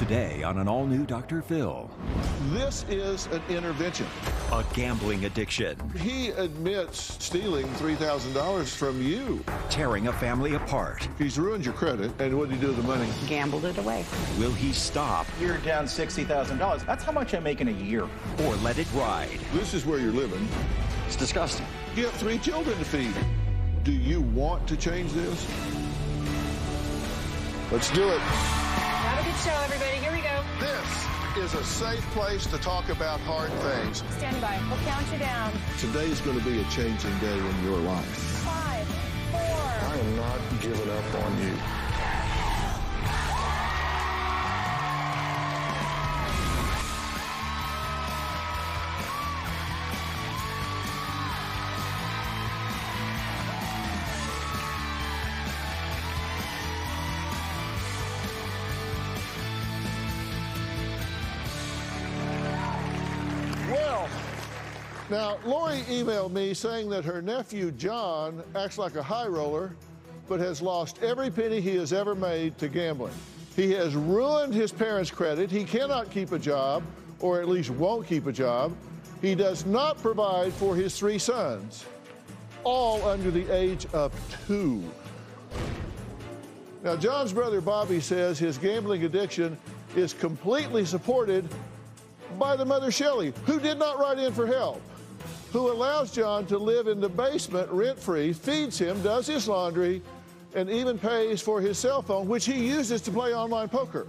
Today on an all-new Dr. Phil. This is an intervention. A gambling addiction. He admits stealing $3,000 from you. Tearing a family apart. He's ruined your credit, and what did he do with the money? Gambled it away. Will he stop? You're down $60,000. That's how much I make in a year. Or let it ride? This is where you're living. It's disgusting. You have 3 children to feed. Do you want to change this? Let's do it. Have a good show, everybody. Here we go. This is a safe place to talk about hard things. Stand by. We'll count you down. Today's going to be a changing day in your life. 5, 4. I am not giving up on you. Now, Lori emailed me saying that her nephew, John, acts like a high roller, but has lost every penny he has ever made to gambling. He has ruined his parents' credit. He cannot keep a job, or at least won't keep a job. He does not provide for his 3 sons, all under the age of 2. Now, John's brother Bobby says his gambling addiction is completely supported by the mother, Shelley, who did not write in for help, who allows John to live in the basement rent-free, feeds him, does his laundry, and even pays for his cell phone, which he uses to play online poker.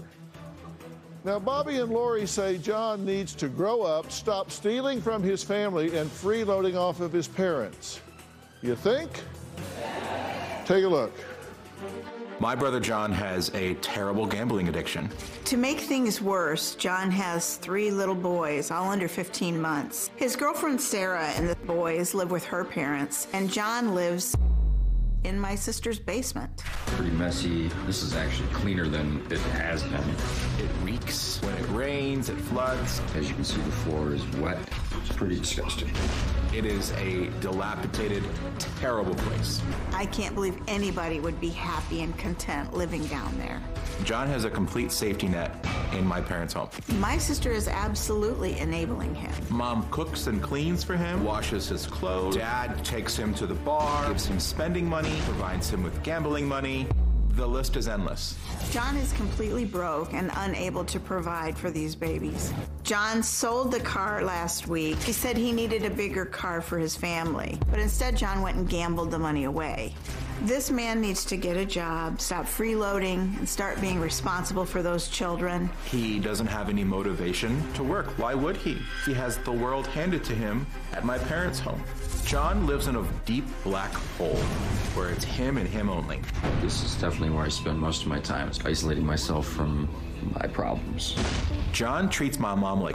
Now, Bobby and Lori say John needs to grow up, stop stealing from his family, and freeloading off of his parents. You think? Take a look. My brother John has a terrible gambling addiction. To make things worse, John has 3 little boys, all under 15 months. His girlfriend Sarah and the boys live with her parents, and John lives in my sister's basement. Pretty messy. This is actually cleaner than it has been. It reeks. When it rains, it floods. As you can see, the floor is wet. It's pretty disgusting. It is a dilapidated, terrible place. I can't believe anybody would be happy and content living down there. John has a complete safety net in my parents' home. My sister is absolutely enabling him. Mom cooks and cleans for him, washes his clothes. Dad takes him to the bar, gives him spending money, provides him with gambling money. The list is endless. John is completely broke and unable to provide for these babies. John sold the car last week. He said he needed a bigger car for his family, but instead John went and gambled the money away. This man needs to get a job, stop freeloading, and start being responsible for those children. He doesn't have any motivation to work. Why would he? He has the world handed to him at my parents' home. John lives in a deep black hole where it's him and him only. This is definitely where I spend most of my time, is isolating myself from my problems. John treats my mom like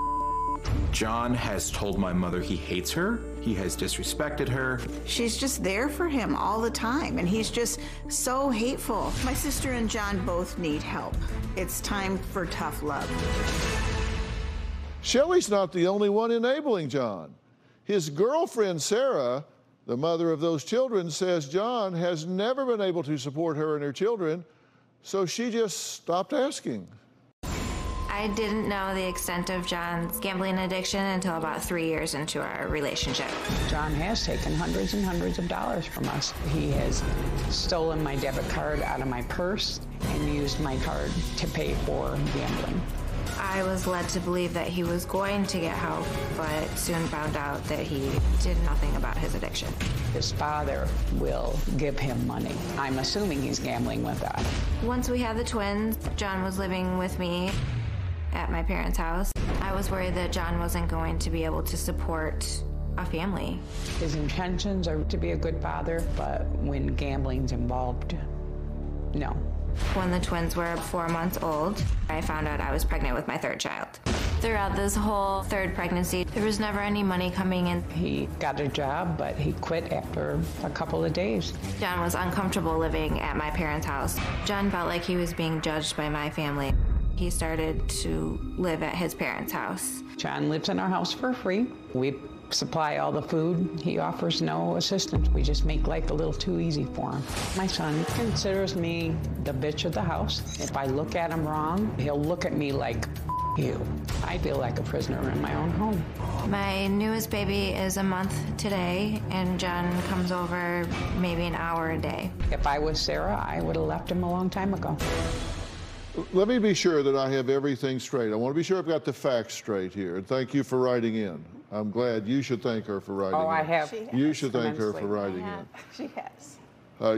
John has told my mother he hates her. He has disrespected her. She's just there for him all the time, and he's just so hateful. My sister and John both need help. It's time for tough love. Shelley's not the only one enabling John. His girlfriend, Sarah, the mother of those children, says John has never been able to support her and her children, so she just stopped asking. I didn't know the extent of John's gambling addiction until about 3 years into our relationship. John has taken hundreds and hundreds of dollars from us. He has stolen my debit card out of my purse and used my card to pay for gambling. I was led to believe that he was going to get help, but soon found out that he did nothing about his addiction. His father will give him money. I'm assuming he's gambling with that. Once we had the twins, John was living with me at my parents' house. I was worried that John wasn't going to be able to support a family. His intentions are to be a good father, but when gambling's involved, no. When the twins were 4 months old, I found out I was pregnant with my 3rd child. Throughout this whole 3rd pregnancy, there was never any money coming in. He got a job, but he quit after a couple of days. John was uncomfortable living at my parents' house. John felt like he was being judged by my family. He started to live at his parents' house. John lives in our house for free. We supply all the food. He offers no assistance. We just make life a little too easy for him. My son considers me the bitch of the house. If I look at him wrong, he'll look at me like, you. I feel like a prisoner in my own home. My newest baby is a month today, and John comes over maybe an hour a day. If I was Sarah, I would have left him a long time ago. Let me be sure that I have everything straight. I want to be sure I've got the facts straight here. And thank you for writing in. I'm glad. You should thank her for writing in. I have. You should thank her for writing in. She has.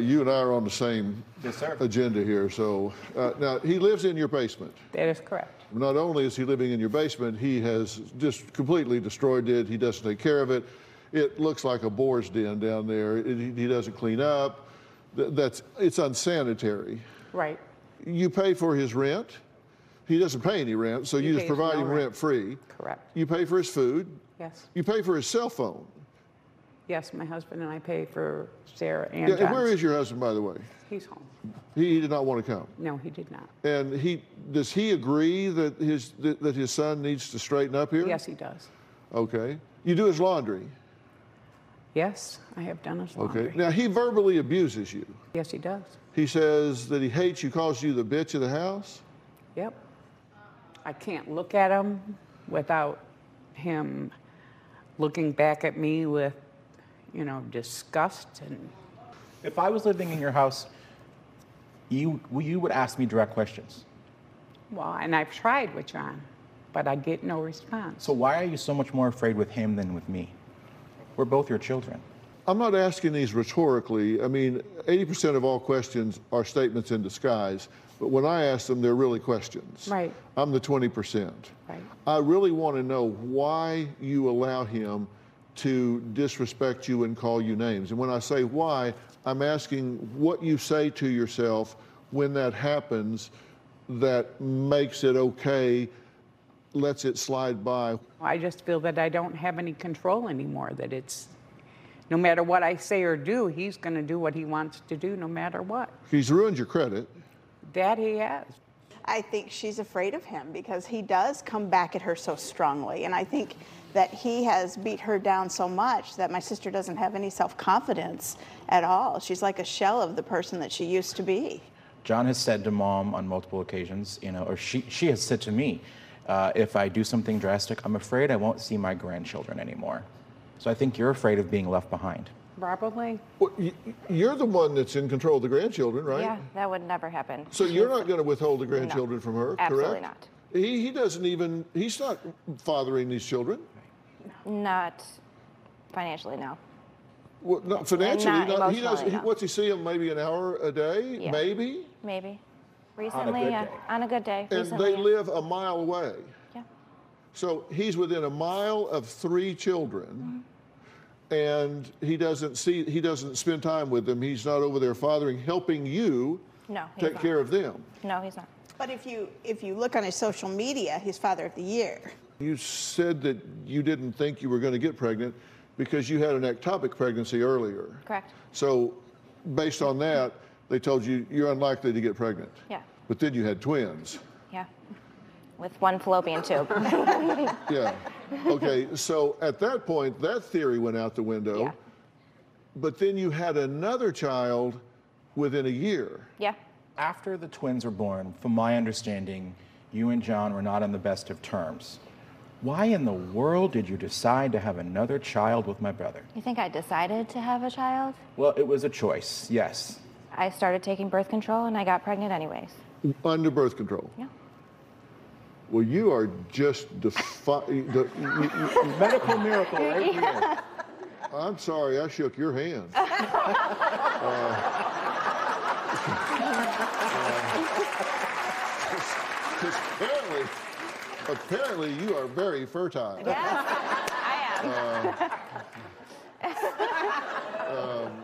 You and I are on the same agenda here. So now, he lives in your basement. That is correct. Not only is he living in your basement, he has just completely destroyed it. He doesn't take care of it. It looks like a boar's den down there. He doesn't clean up. It's unsanitary. Right. You pay for his rent. He doesn't pay any rent, so you just provide him rent free. Correct. You pay for his food. Yes. You pay for his cell phone. Yes, my husband and I pay for Sarah and John's. And where is your husband, by the way? He's home. He did not want to come. No, he did not. And does he agree that his son needs to straighten up here? Yes, he does. Okay. You do his laundry. Yes, I have done his laundry. Okay. Now, he verbally abuses you. Yes, he does. He says that he hates you, calls you the bitch of the house? Yep. I can't look at him without him looking back at me with, disgust. And if I was living in your house, you would ask me direct questions. Well, and I've tried with John, but I get no response. So why are you so much more afraid with him than with me? We're both your children. I'm not asking these rhetorically. I mean, 80% of all questions are statements in disguise, but when I ask them, they're really questions. Right. I'm the 20%. Right. I really want to know why you allow him to disrespect you and call you names. And when I say why, I'm asking what you say to yourself when that happens that makes it okay, lets it slide by. I just feel that I don't have any control anymore, that it's, no matter what I say or do, he's going to do what he wants to do no matter what. He's ruined your credit. That he has. I think she's afraid of him because he does come back at her so strongly. And I think that he has beat her down so much that my sister doesn't have any self-confidence at all. She's like a shell of the person that she used to be. John has said to Mom on multiple occasions, or she has said to me, if I do something drastic, I'm afraid I won't see my grandchildren anymore. So I think you're afraid of being left behind. Probably. Well, you're the one that's in control of the grandchildren, right? Yeah, that would never happen. So you're not going to withhold the grandchildren from her, absolutely correct? Absolutely not. He's not fathering these children. Not financially, no. Well, not financially. Not he does. no. What's he see him maybe an hour a day? Yeah. Maybe. Maybe. Recently, yeah, on a good day. And recently, they live a mile away. Yeah. So he's within a mile of 3 children, and he doesn't spend time with them. He's not over there fathering, helping you take care of them. No, he's not. But if you look on his social media, he's Father of the Year. You said that you didn't think you were going to get pregnant because you had an ectopic pregnancy earlier. Correct. So based on that, they told you you're unlikely to get pregnant. Yeah. But then you had twins. Yeah. With one fallopian tube. Yeah. Okay, so at that point, that theory went out the window. Yeah. But then you had another child within a year. Yeah. After the twins were born, from my understanding, you and John were not on the best of terms. Why in the world did you decide to have another child with my brother? You think I decided to have a child? Well, it was a choice, yes. I started taking birth control and I got pregnant anyways. Under birth control? Yeah. Well, you are just medical miracle right here. I'm sorry, I shook your hand. Apparently you are very fertile. Yes, I am.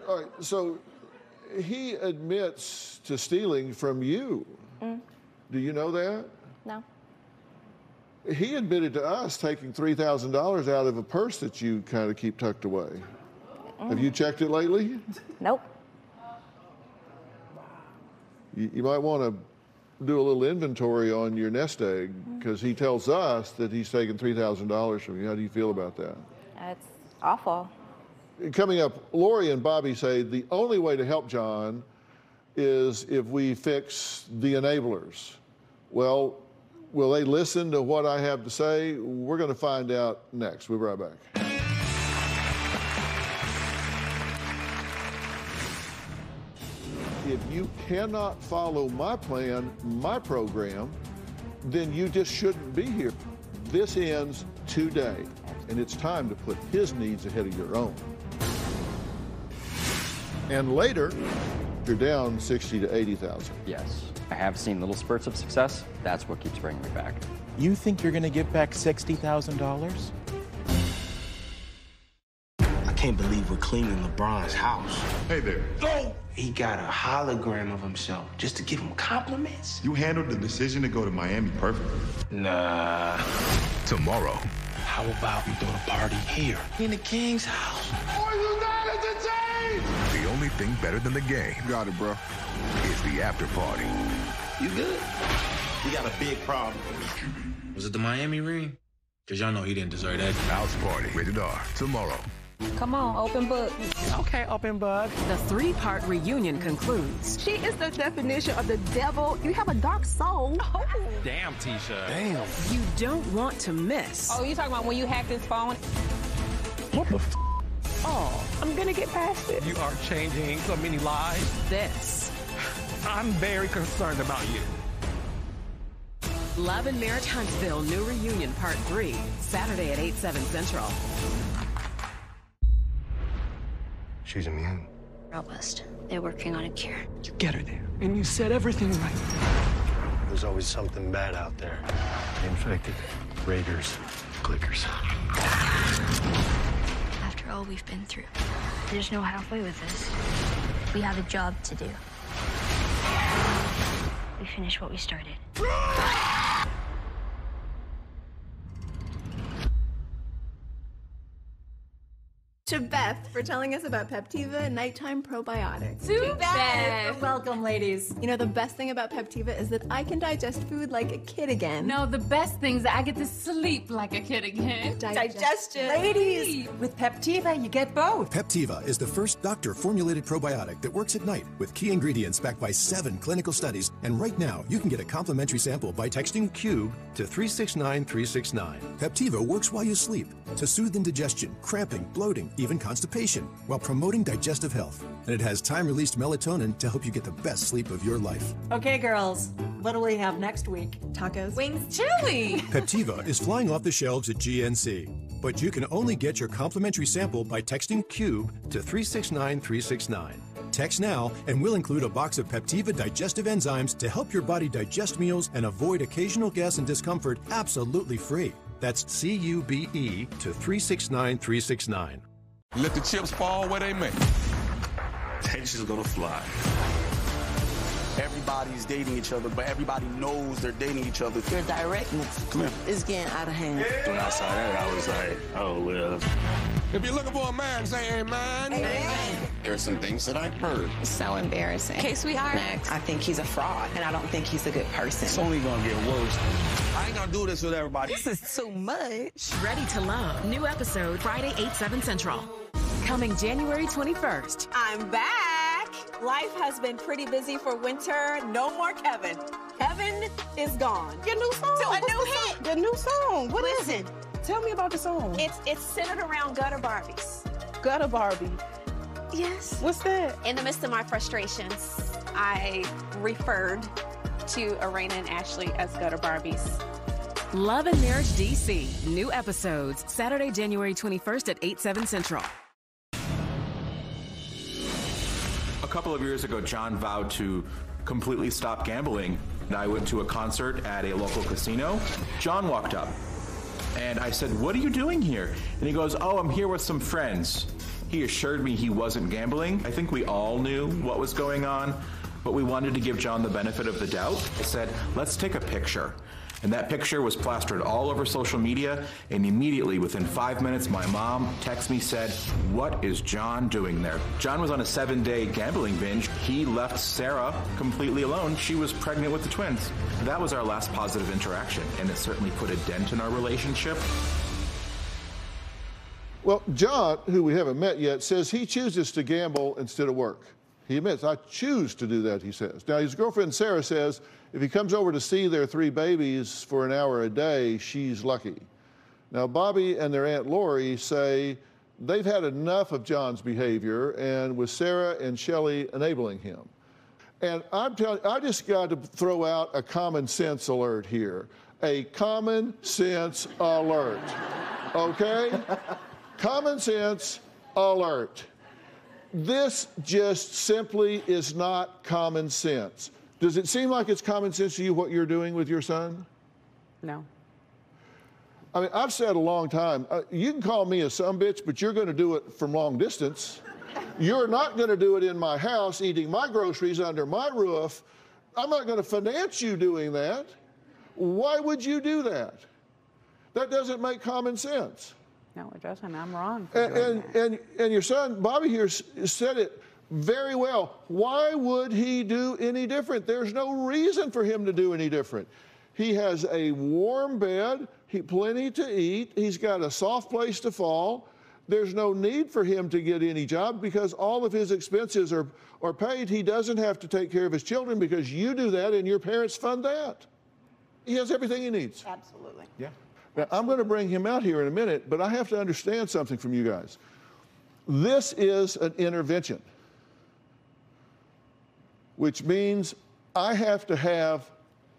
All right, so he admits to stealing from you. Do you know that? No. He admitted to us taking $3,000 out of a purse that you kind of keep tucked away. Have you checked it lately? Nope. You might want to do a little inventory on your nest egg because he tells us that he's taken $3,000 from you. How do you feel about that? It's awful. Coming up, Lori and Bobby say the only way to help John is if we fix the enablers. Well, will they listen to what I have to say? We're going to find out next. We'll be right back. If you cannot follow my plan, my program, then you just shouldn't be here. This ends today, and it's time to put his needs ahead of your own. And later, you're down 60 to 80,000. Yes, I have seen little spurts of success. That's what keeps bringing me back. You think you're going to give back $60,000? I can't believe we're cleaning LeBron's house. Hey there. Oh! He got a hologram of himself just to give him compliments. You handled the decision to go to Miami perfectly. Nah. Tomorrow. How about we throw the party here in the King's house? The only thing better than the game. You got it, bro. Is the after party. You good? We got a big problem. Was it the Miami ring? Because y'all know he didn't deserve that. House party. Rated R. Tomorrow. Come on, open book. Okay, open book. The 3-part reunion concludes. She is the definition of the devil. You have a dark soul. Oh. Damn, Tisha. Damn. You don't want to miss. Oh, you talking about when you hacked his phone? What the f? Oh, I'm gonna get past it. You are changing so many lives. This. I'm very concerned about you. Love and Marriage Huntsville New Reunion Part 3, Saturday at 8/7 Central. She's immune. Robust. They're working on a cure. You get her there, and you said everything right. There's always something bad out there. Infected, raiders, clickers. After all we've been through, there's no halfway with this. We have a job to do. We finish what we started. To Beth for telling us about Peptiva Nighttime Probiotics. To Beth! Welcome, ladies. You know, the best thing about Peptiva is that I can digest food like a kid again. No, the best thing is that I get to sleep like a kid again. Digestion. Ladies! With Peptiva, you get both. Peptiva is the first doctor-formulated probiotic that works at night with key ingredients backed by 7 clinical studies. And right now, you can get a complimentary sample by texting CUBE to 369369. Peptiva works while you sleep to soothe indigestion, cramping, bloating, even constipation, while promoting digestive health. And it has time-released melatonin to help you get the best sleep of your life. Okay, girls, what do we have next week? Tacos. Wings chili! Peptiva is flying off the shelves at GNC, but you can only get your complimentary sample by texting CUBE to 369369. Text now, and we'll include a box of Peptiva digestive enzymes to help your body digest meals and avoid occasional gas and discomfort absolutely free. That's CUBE to 369369. Let the chips fall where they may. Tension's gonna fly. Everybody's dating each other, but everybody knows they're dating each other. Your directness is getting out of hand. When I saw that, I was like, oh, well. If you're looking for a man, say amen. Amen. There's some things that I've heard. It's so embarrassing. Okay, sweetheart. Next. I think he's a fraud, and I don't think he's a good person. It's only gonna get worse. I ain't gonna do this with everybody. This is too much. Ready to Love. New episode Friday, 8/7 Central. Coming January 21st. I'm back. Life has been pretty busy for winter. No more Kevin. Kevin is gone. Your new song. To a new hit. The new song. What is it? Tell me about the song. It's centered around gutter Barbies. Gutter Barbie. Yes. What's that? In the midst of my frustrations, I referred to Arena and Ashley as gutter Barbies. Love and Marriage DC. New episodes Saturday, January 21st at 8/7 Central. A couple of years ago, John vowed to completely stop gambling. And I went to a concert at a local casino. John walked up and I said, "What are you doing here?" And he goes, "Oh, I'm here with some friends." He assured me he wasn't gambling. I think we all knew what was going on, but we wanted to give John the benefit of the doubt. I said, "Let's take a picture." And that picture was plastered all over social media, and immediately, within 5 minutes, my mom texted me, said, "What is John doing there?" John was on a 7-day gambling binge. He left Sarah completely alone. She was pregnant with the twins. That was our last positive interaction, and it certainly put a dent in our relationship. Well, John, who we haven't met yet, says he chooses to gamble instead of work. He admits, I choose to do that, he says. Now, his girlfriend, Sarah, says if he comes over to see their 3 babies for an hour a day, she's lucky. Now, Bobby and their Aunt Lori say they've had enough of John's behavior, and with Sarah and Shelley enabling him. And I'm telling you, I just got to throw out a common sense alert here. A common sense alert, okay? Common sense alert. This just simply is not common sense. Does it seem like it's common sense to you what you're doing with your son? No. I mean, I've said a long time, you can call me a sumbitch, but you're going to do it from long distance. You're not going to do it in my house, eating my groceries under my roof. I'm not going to finance you doing that. Why would you do that? That doesn't make common sense. No, it doesn't. I'm wrong. And your son, Bobby here, said it very well. Why would he do any different? There's no reason for him to do any different. He has a warm bed, plenty to eat, he's got a soft place to fall. There's no need for him to get any job because all of his expenses are paid. He doesn't have to take care of his children because you do that and your parents fund that. He has everything he needs. Absolutely. Yeah. Now, I'm going to bring him out here in a minute, but I have to understand something from you guys. This is an intervention, which means I have to have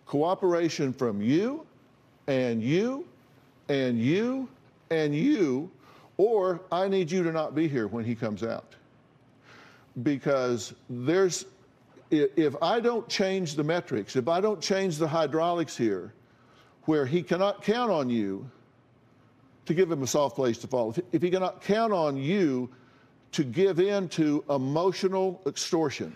cooperation from you and you and you and you, or I need you to not be here when he comes out. Because if I don't change the metrics, if I don't change the hydraulics here, where he cannot count on you to give him a soft place to fall, if he cannot count on you to give in to emotional extortion.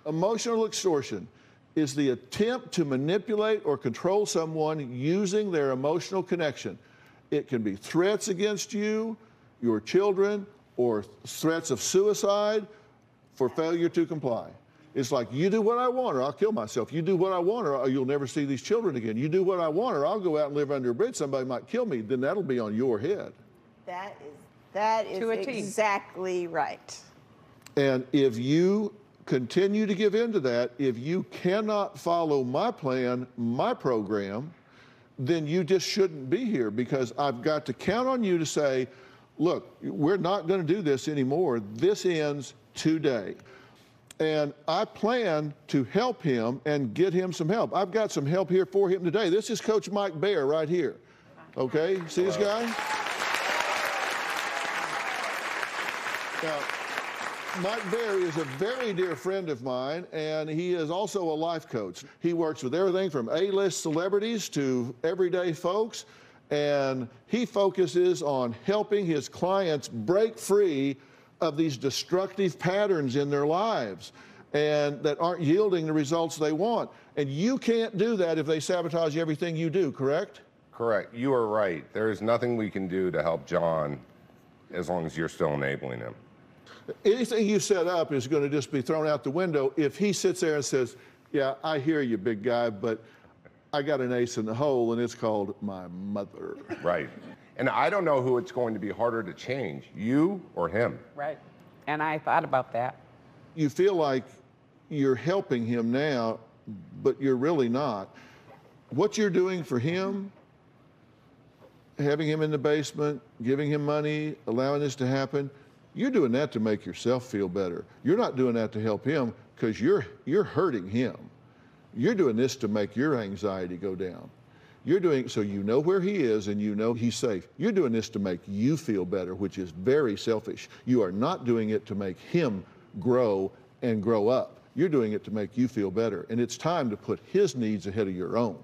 Emotional extortion is the attempt to manipulate or control someone using their emotional connection. It can be threats against you, your children, or threats of suicide for failure to comply. It's like, you do what I want or I'll kill myself. You do what I want or you'll never see these children again. You do what I want or I'll go out and live under a bridge. Somebody might kill me. Then that'll be on your head. That is exactly right. And if you continue to give in to that, if you cannot follow my plan, my program, then you just shouldn't be here because I've got to count on you to say, look, we're not going to do this anymore. This ends today. And I plan to help him and get him some help. I've got some help here for him today. This is Coach Mike Bear right here. Okay, see this guy? Now, Mike Bear is a very dear friend of mine, and he is also a life coach. He works with everything from A-list celebrities to everyday folks, and he focuses on helping his clients break free of these destructive patterns in their lives and that aren't yielding the results they want. And you can't do that if they sabotage everything you do, correct? Correct. You are right. There is nothing we can do to help John as long as you're still enabling him. Anything you set up is going to just be thrown out the window if he sits there and says, yeah, I hear you, big guy, but I got an ace in the hole, and it's called my mother. Right. And I don't know who it's going to be harder to change, you or him. Right. And I thought about that. You feel like you're helping him now, but you're really not. What you're doing for him, having him in the basement, giving him money, allowing this to happen, you're doing that to make yourself feel better. You're not doing that to help him because you're hurting him. You're doing this to make your anxiety go down. You're doing so you know where he is and you know he's safe. You're doing this to make you feel better, which is very selfish. You are not doing it to make him grow and grow up. You're doing it to make you feel better. And it's time to put his needs ahead of your own.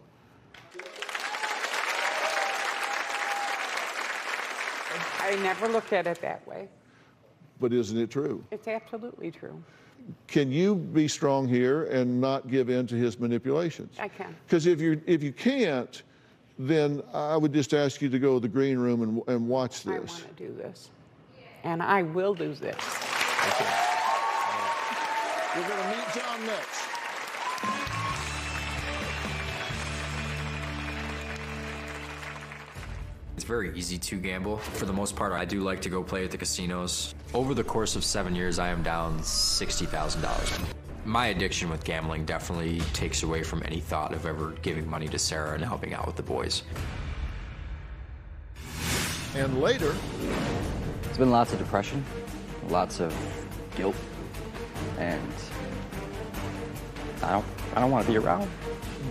I never looked at it that way. But isn't it true? It's absolutely true. Can you be strong here and not give in to his manipulations? I can. Because if you can't, then I would just ask you to go to the green room and watch this. I want to do this. And I will do this. Okay. We're going to meet John next. It's very easy to gamble. For the most part, I do like to go play at the casinos. Over the course of 7 years, I am down $60,000. My addiction with gambling definitely takes away from any thought of ever giving money to Sarah and helping out with the boys. And later, it's been lots of depression, lots of guilt, and I don't want to be around.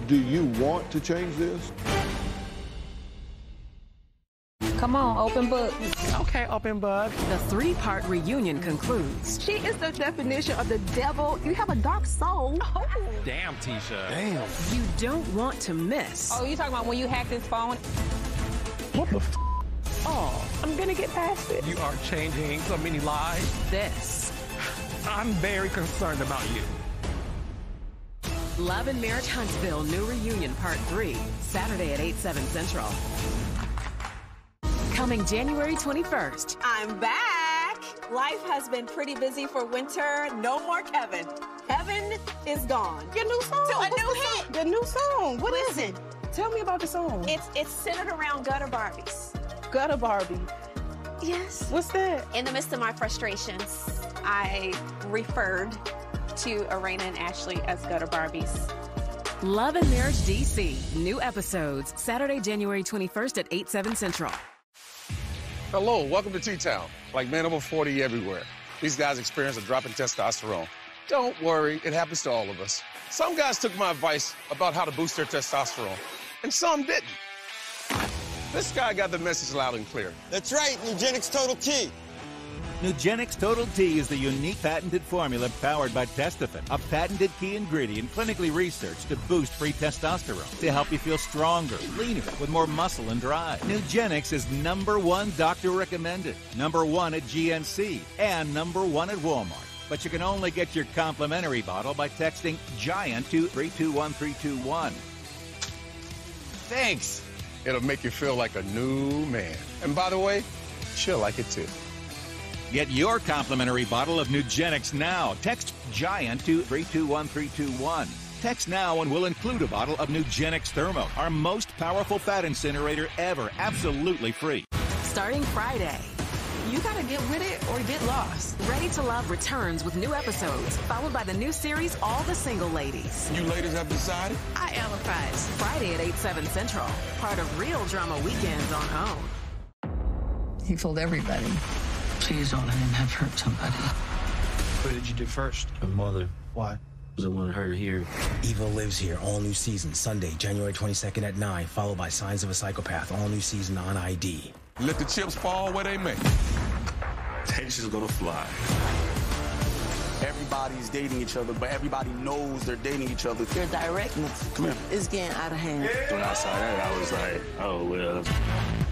do you want to change this? Come on, open book. Okay, open book. The three-part reunion concludes. She is the definition of the devil. You have a dark soul. Oh. Damn, Tisha. Damn. You don't want to miss. Oh, you talking about when you hacked his phone? What the f? Oh, I'm gonna get past it. You are changing so many lives. This. I'm very concerned about you. Love and Marriage Huntsville New Reunion Part 3, Saturday at 8/7 Central. Coming January 21st. I'm back. Life has been pretty busy for winter. No more Kevin. Kevin is gone. Your new song. A new hit. The new song. What is Listen, it? Tell me about the song. It's centered around gutter Barbies. Gutter Barbie. Yes. What's that? In the midst of my frustrations, I referred to Arena and Ashley as gutter Barbies. Love and Marriage DC. New episodes Saturday, January 21st at 8/7 Central. Hello, welcome to T-Town. Like men over 40 everywhere. These guys experience a drop in testosterone. Don't worry, it happens to all of us. Some guys took my advice about how to boost their testosterone, and some didn't. This guy got the message loud and clear. That's right, Nugenix Total T. Nugenix Total T is the unique patented formula powered by Dr.Phill, a patented key ingredient clinically researched to boost free testosterone, to help you feel stronger, leaner, with more muscle and drive. Nugenix is #1 doctor recommended, #1 at GNC, and #1 at Walmart. But you can only get your complimentary bottle by texting GIANT to 321321. Thanks. It'll make you feel like a new man. And by the way, she'll like it too. Get your complimentary bottle of Nugenix now. Text GIANT to 321321. Text now and we'll include a bottle of Nugenix Thermo, our most powerful fat incinerator ever, absolutely free. Starting Friday. You gotta get with it or get lost. Ready to Love returns with new episodes, followed by the new series All the Single Ladies. You ladies have decided? I empathize. Friday at 8/7 Central. Part of Real Drama Weekends on OWN. He fooled everybody. Please don't let him have hurt somebody. What did you do first? My mother. Why? Because I wanted her to hear. Evil Lives Here, all new season, Sunday, January 22nd at 9, followed by Signs of a Psychopath, all new season on ID. Let the chips fall where they may. Tension's gonna fly. Everybody's dating each other, but everybody knows they're dating each other. Your directness is getting out of hand. When I saw that, I was like, oh, well.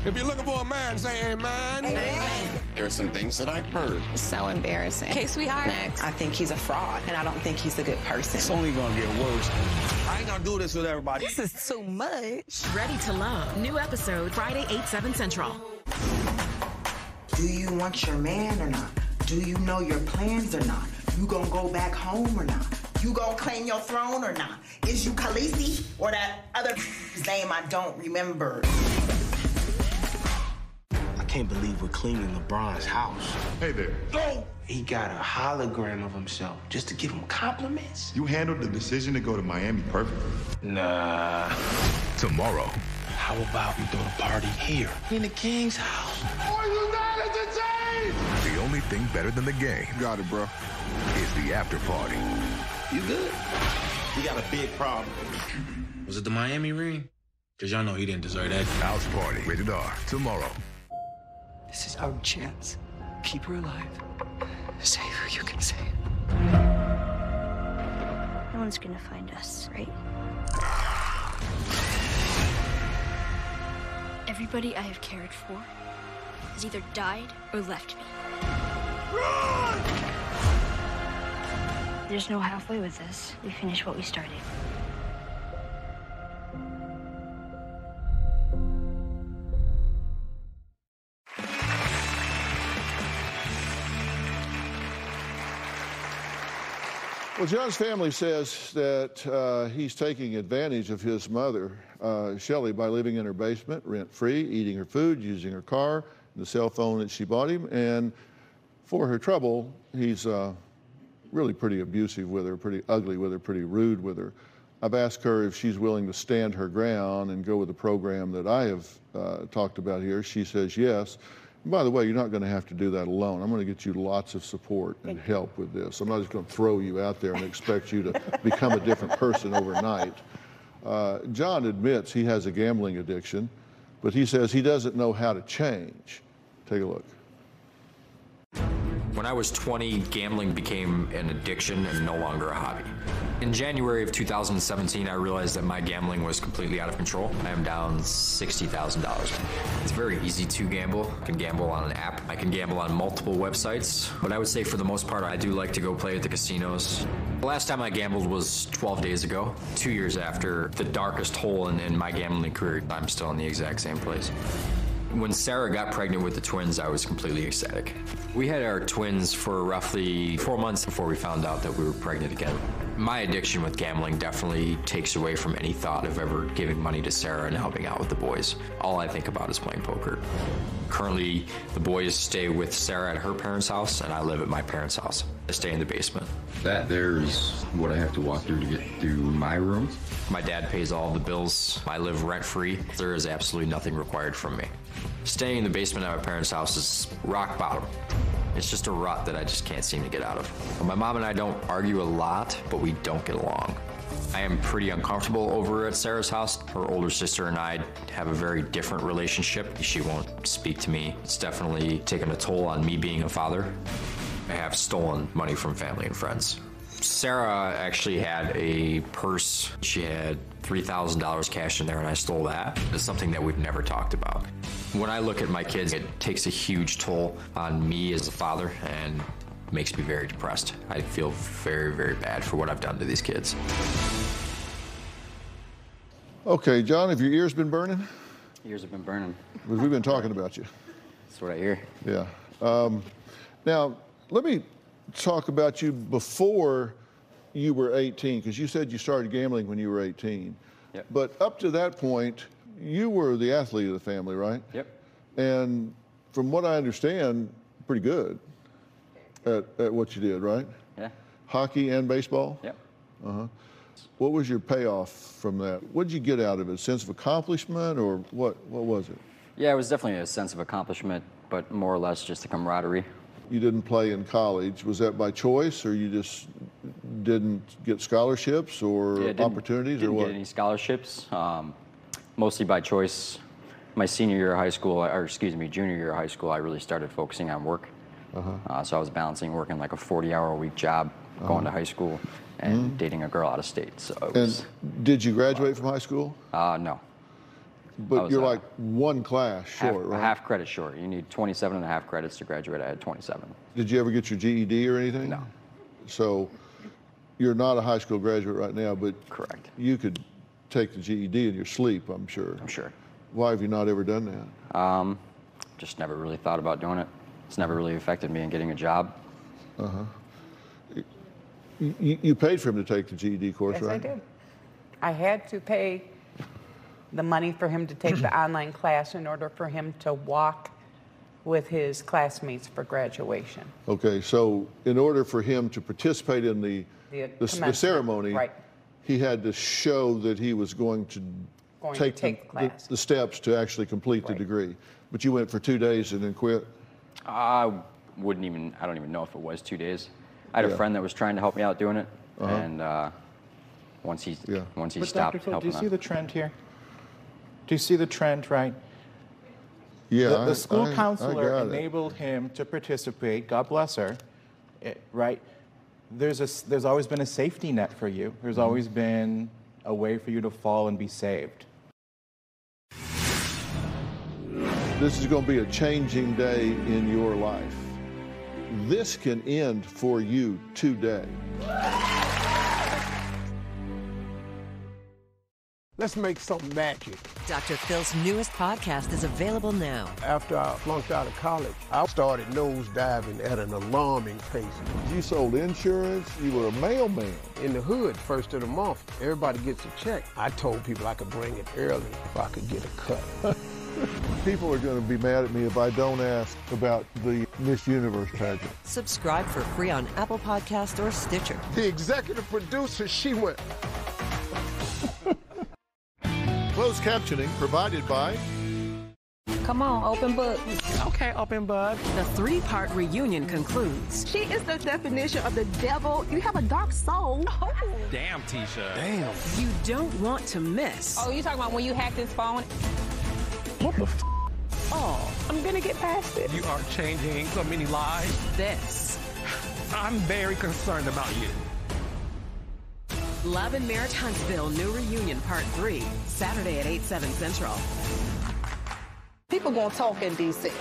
If you're looking for a man, say amen. Amen. There are some things that I've heard. It's so embarrassing. Okay, sweetheart. Next. I think he's a fraud, and I don't think he's a good person. It's only gonna get worse. I ain't gonna do this with everybody. This is too much. Ready to Love. New episode Friday, 8/7 Central. Do you want your man or not? Do you know your plans or not? You gonna go back home or not? You gonna claim your throne or not? Is you Khaleesi or that other name I don't remember? I can't believe we're cleaning LeBron's house. Hey there. Go! He got a hologram of himself just to give him compliments. You handled the decision to go to Miami perfectly. Nah. Tomorrow. How about we throw the party here in the King's house? Are you not entertained? The only thing better than the game. Got it, bro. Is the after party. You good? We got a big problem. Was it the Miami ring? Because y'all know he didn't deserve that. House party. Rated R. Tomorrow. This is our chance. Keep her alive. Save her, you can save. No one's gonna find us, right? Everybody I have cared for has either died or left me. Run! There's no halfway with this. We finish what we started. Well, John's family says that he's taking advantage of his mother, Shelley, by living in her basement, rent-free, eating her food, using her car, the cell phone that she bought him, and for her trouble, he's really pretty abusive with her, pretty ugly with her, pretty rude with her. I've asked her if she's willing to stand her ground and go with the program that I have talked about here. She says yes. And by the way, you're not going to have to do that alone. I'm going to get you lots of support and help with this. I'm not just going to throw you out there and expect you to become a different person overnight. John admits he has a gambling addiction, but he says he doesn't know how to change. Take a look. When I was 20, gambling became an addiction and no longer a hobby. In January of 2017, I realized that my gambling was completely out of control. I am down $60,000. It's very easy to gamble. I can gamble on an app. I can gamble on multiple websites. But I would say for the most part, I do like to go play at the casinos. The last time I gambled was 12 days ago, 2 years after the darkest hole in my gambling career. I'm still in the exact same place. When Sarah got pregnant with the twins, I was completely ecstatic. We had our twins for roughly 4 months before we found out that we were pregnant again. My addiction with gambling definitely takes away from any thought of ever giving money to Sarah and helping out with the boys. All I think about is playing poker. Currently, the boys stay with Sarah at her parents' house, and I live at my parents' house. I stay in the basement. That there is what I have to walk through to get through my room. My dad pays all the bills. I live rent-free. There is absolutely nothing required from me. Staying in the basement at my parents' house is rock bottom. It's just a rut that I just can't seem to get out of. My mom and I don't argue a lot, but we don't get along. I am pretty uncomfortable over at Sarah's house. Her older sister and I have a very different relationship. She won't speak to me. It's definitely taken a toll on me being a father. I have stolen money from family and friends. Sarah actually had a purse. She had $3,000 cash in there, and I stole that. It's something that we've never talked about. When I look at my kids, it takes a huge toll on me as a father and makes me very depressed. I feel very, very bad for what I've done to these kids. Okay, John, have your ears been burning? Ears have been burning. We've been talking about you. That's what I hear. Yeah. Now, let me talk about you before you were 18, because you said you started gambling when you were 18. Yep. But up to that point, you were the athlete of the family, right? Yep. And from what I understand, pretty good at what you did, right? Yeah. Hockey and baseball? Yep. Uh-huh. What was your payoff from that? What did you get out of it? A sense of accomplishment, or what was it? Yeah, it was definitely a sense of accomplishment, but more or less just a camaraderie. You didn't play in college. Was that by choice, or you just didn't get scholarships or opportunities, or what? Didn't get any scholarships, mostly by choice. My senior year of high school, or excuse me, junior year of high school, I really started focusing on work. So I was balancing working like a 40-hour-a-week job, going to high school, and dating a girl out of state. So it was, and did you graduate from high school? No. But you're like one class short, right? A half credit short. You need 27 and a half credits to graduate. I had 27. Did you ever get your GED or anything? No. So you're not a high school graduate right now, but correct. You could take the GED in your sleep, I'm sure. I'm sure. Why have you not ever done that? Just never really thought about doing it. It's never really affected me in getting a job. You paid for him to take the GED course, yes, right? Yes, I did. I had to pay the money for him to take the online class in order for him to walk with his classmates for graduation. Okay, so in order for him to participate in the ceremony, right, he had to show that he was going to take the steps to actually complete the degree. But you went for 2 days and then quit? I don't even know if it was 2 days. I had a friend that was trying to help me out doing it, and once he stopped Dr. Phill, helping do you see the trend here? Do you see the trend, right? Yeah. The school counselor enabled him to participate. God bless her, right? There's always been a safety net for you. There's always been a way for you to fall and be saved. This is going to be a changing day in your life. This can end for you today. Let's make some magic. Dr. Phil's newest podcast is available now. After I flunked out of college, I started nosediving at an alarming pace. You sold insurance, you were a mailman. In the hood, first of the month, everybody gets a check. I told people I could bring it early if I could get a cut. People are going to be mad at me if I don't ask about the Miss Universe pageant. Subscribe for free on Apple Podcasts or Stitcher. The executive producer, she went. Closed captioning provided by... Come on, open book. Okay, open book. The three-part reunion concludes. She is the definition of the devil. You have a dark soul. Oh. Damn, Tisha. Damn. You don't want to miss. Oh, you talking about when you hacked his phone? What the f? Oh, I'm gonna get past it. You are changing so many lives. This. I'm very concerned about you. Love and Marriage Huntsville New Reunion Part 3, Saturday at 8/7 Central. People gonna talk in D.C. Yo,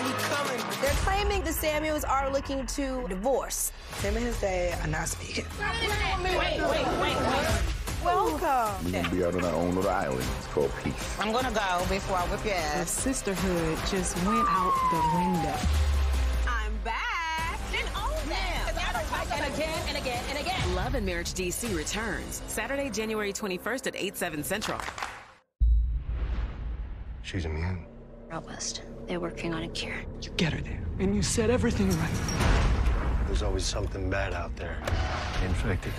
we coming. They're claiming the Samuels are looking to divorce. Him and his dad are not speaking. Wait. Welcome. We're going to be out on our own little island. It's called peace. I'm gonna go before I whip your The ass. sisterhood just went out the window. I'm back. Then own that. Because I don't talk them again and again and again. Love and Marriage DC returns Saturday, January 21st at 8/7 Central. She's immune. Out west. They're working on a cure. You get her there, and you said everything right. There's always something bad out there. Infected,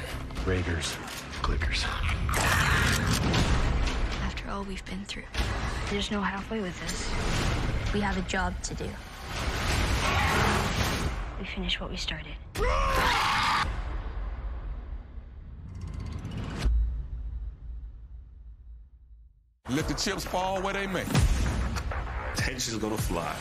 raiders, clickers. After all we've been through, there's no halfway with this. We have a job to do. We finish what we started. Let the chips fall where they may. Tension's gonna fly.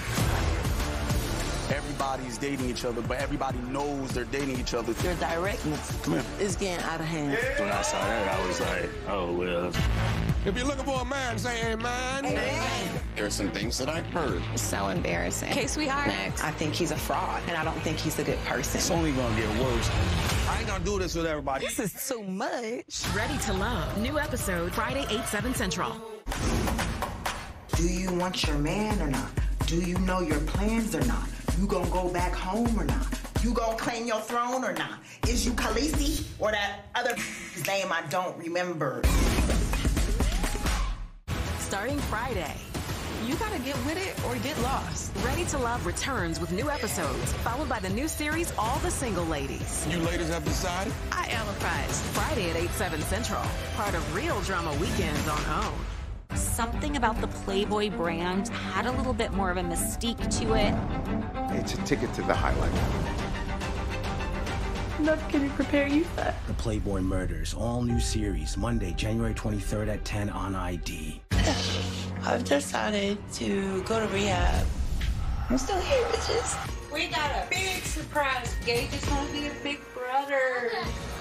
Everybody's dating each other, but everybody knows they're dating each other. Your directness is getting out of hand. When I saw that, I was like, oh, well. If you're looking for a man, say amen. There are some things that I've heard. It's so embarrassing. Okay, sweetheart. Next. I think he's a fraud, and I don't think he's a good person. It's only gonna get worse. I ain't gonna do this with everybody. This is too much. Ready to Love. New episode Friday, 8/7 Central. Do you want your man or not? Do you know your plans or not? You gonna go back home or not? You gonna claim your throne or not? Is you Khaleesi or that other name I don't remember? Starting Friday. You gotta get with it or get lost. Ready to Love returns with new episodes, followed by the new series All the Single Ladies. You ladies have decided? I empathize. Friday at 8/7 Central. Part of Real Drama Weekends on OWN. Something about the Playboy brand had a little bit more of a mystique to it. It's a ticket to the highlight. Enough can you prepare you for? The Playboy Murders, all new series, Monday, January 23rd at 10 on ID. I've decided to go to rehab. I'm still here, bitches. We got a big surprise. Gage is gonna be a big brother.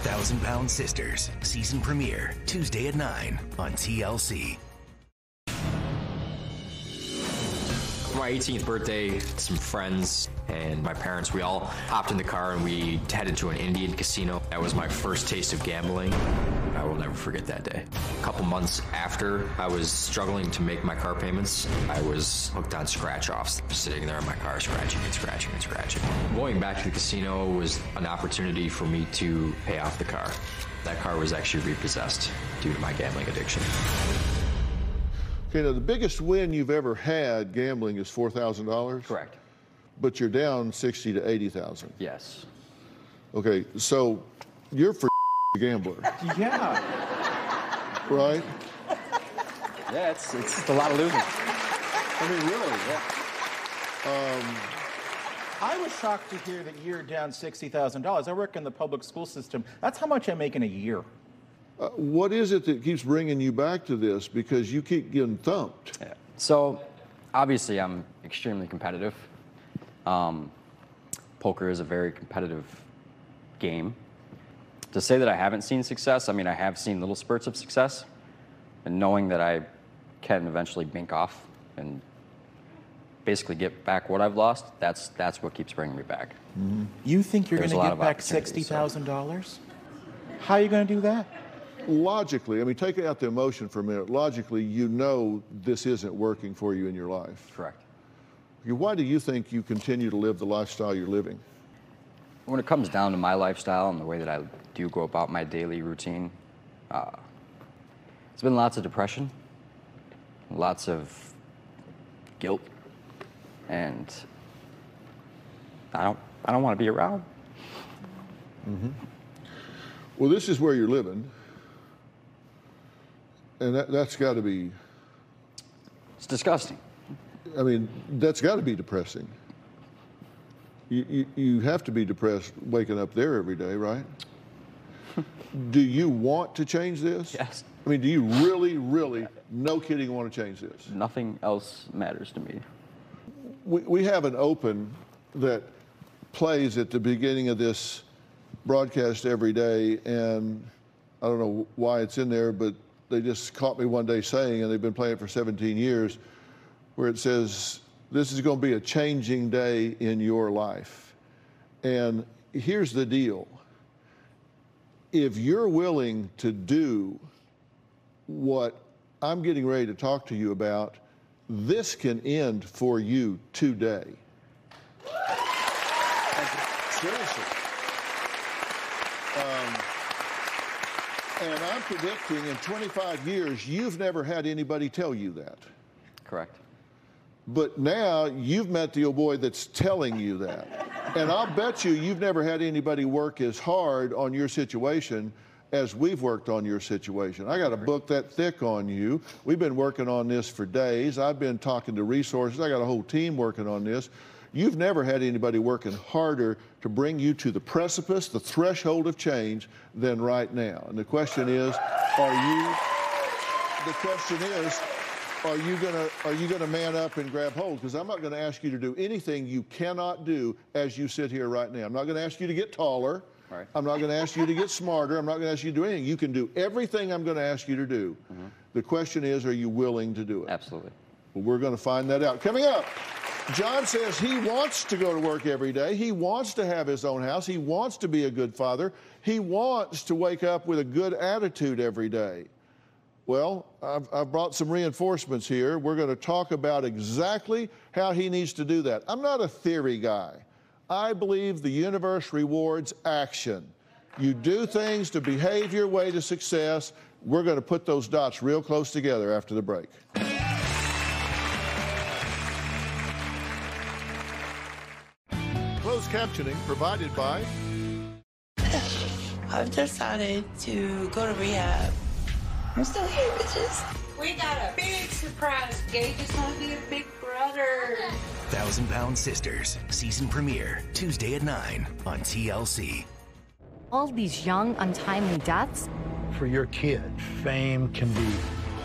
1,000-Pound Sisters, season premiere, Tuesday at 9 on TLC. My 18th birthday, some friends and my parents, we all hopped in the car and we headed to an Indian casino. That was my first taste of gambling. I will never forget that day. A couple months after I was struggling to make my car payments, I was hooked on scratch-offs, sitting there in my car scratching and scratching and scratching. Going back to the casino was an opportunity for me to pay off the car. That car was actually repossessed due to my gambling addiction. Okay, now the biggest win you've ever had gambling is $4,000? Correct. But you're down 60 to 80,000. Yes. Okay, so you're for a gambler. Yeah. Right? Yeah, it's a lot of losing. I mean, really, yeah. I was shocked to hear that you're down $60,000. I work in the public school system. That's how much I make in a year. What is it that keeps bringing you back to this? Because you keep getting thumped. Yeah. So, obviously, I'm extremely competitive. Poker is a very competitive game. To say that I haven't seen success, I mean, I have seen little spurts of success. And knowing that I can eventually bank off and basically get back what I've lost, that's what keeps bringing me back. You think you're going There's to a lot get of back opportunities, $60,000? How are you going to do that? Logically, I mean, take out the emotion for a minute. Logically, you know this isn't working for you in your life. Correct. Why do you think you continue to live the lifestyle you're living? When it comes down to my lifestyle and the way that I do go about my daily routine, it's been lots of depression, lots of guilt, and I don't want to be around. Mm-hmm. Well, this is where you're living, and that's got to be... It's disgusting. I mean, that's got to be depressing. You have to be depressed waking up there every day, right? Do you want to change this? Yes. I mean, do you really, really, no kidding, want to change this? Nothing else matters to me. We have an open that plays at the beginning of this broadcast every day, and I don't know why it's in there, but they just caught me one day saying, and they've been playing it for 17 years, where it says, this is going to be a changing day in your life. And here's the deal. If you're willing to do what I'm getting ready to talk to you about, this can end for you today. Seriously. And I'm predicting in 25 years, you've never had anybody tell you that. Correct. But now you've met the old boy that's telling you that. And I'll bet you've never had anybody work as hard on your situation as we've worked on your situation. I got a book that thick on you. We've been working on this for days. I've been talking to resources. I got a whole team working on this. You've never had anybody working harder to bring you to the precipice, the threshold of change, than right now. And the question is, are you gonna man up and grab hold? Because I'm not gonna ask you to do anything you cannot do as you sit here right now. I'm not gonna ask you to get taller. Right. I'm not gonna ask you to get smarter. I'm not gonna ask you to do anything. You can do everything I'm gonna ask you to do. Mm-hmm. The question is, are you willing to do it? Absolutely. Well, we're gonna find that out. Coming up, John says he wants to go to work every day. He wants to have his own house. He wants to be a good father. He wants to wake up with a good attitude every day. Well, I've brought some reinforcements here. We're going to talk about exactly how he needs to do that. I'm not a theory guy. I believe the universe rewards action. You do things to behave your way to success. We're going to put those dots real close together after the break. Closed captioning provided by... I've decided to go to rehab. I'm still here, bitches. We got a big surprise. Gage is gonna be a big brother. 1,000-Pound Sisters, season premiere, Tuesday at 9 on TLC. All these young, untimely deaths. For your kid, fame can be